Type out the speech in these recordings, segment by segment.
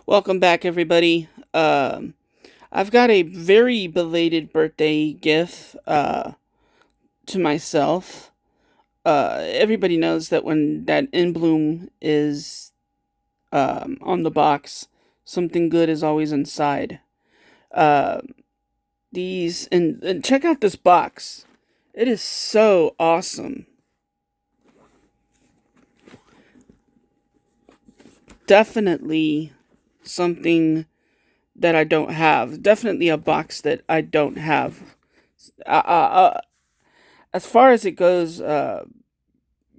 Welcome back, everybody. I've got a very belated birthday gift to myself. Everybody knows that when that in bloom is on the box, something good is always inside. Uh, and check out this box. It is so awesome. Definitely something that I don't have. Definitely a box that I don't have. As far as it goes,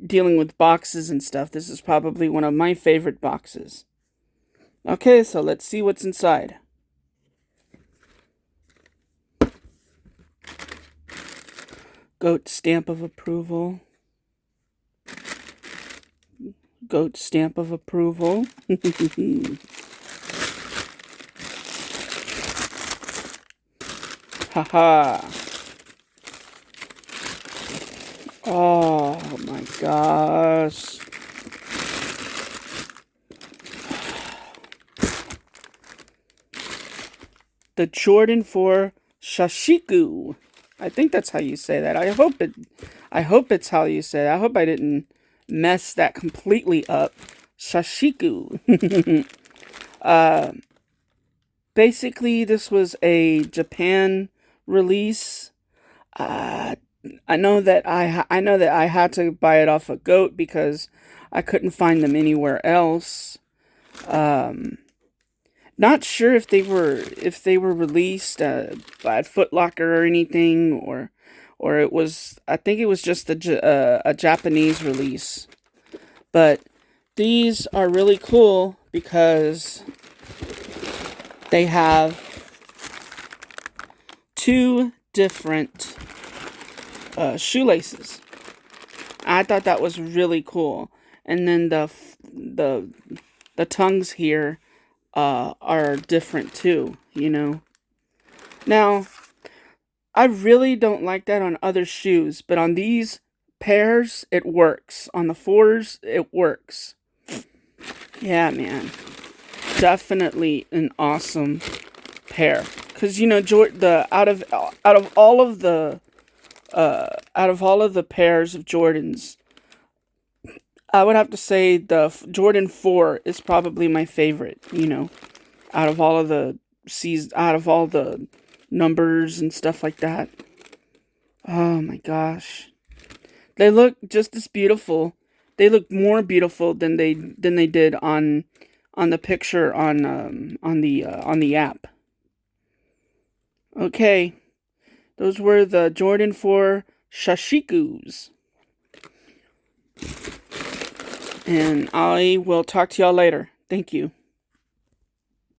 dealing with boxes and stuff, this is probably one of my favorite boxes. Okay, so let's see what's inside. Goat stamp of approval. Goat stamp of approval. Haha. Oh my gosh. The Jordan 4 Shashiku. I think that's how you say that. I hope it's how you say that. I hope I didn't mess that completely up. Shashiku. uh Basically this was a Japan release. Uh I know that I know that I had to buy it off a goat because I couldn't find them anywhere else. Um Not sure if they were released at Foot Locker or anything, or it was. I think it was just a Japanese release. But these are really cool because they have two different shoelaces. I thought that was really cool, and then the tongues here are different too. Now, I really don't like that on other shoes, but on these pairs, it works. On the fours, it works. Yeah, man. Definitely an awesome pair. Cause the out of all of the pairs of Jordans, I would have to say the Jordan 4 is probably my favorite. Out of all of the out of all the numbers and stuff like that. Oh my gosh. They look just as beautiful. They look more beautiful than they did on the picture on the app. Okay. Those were the Jordan 4 Shashikus. And I will talk to y'all later. Thank you.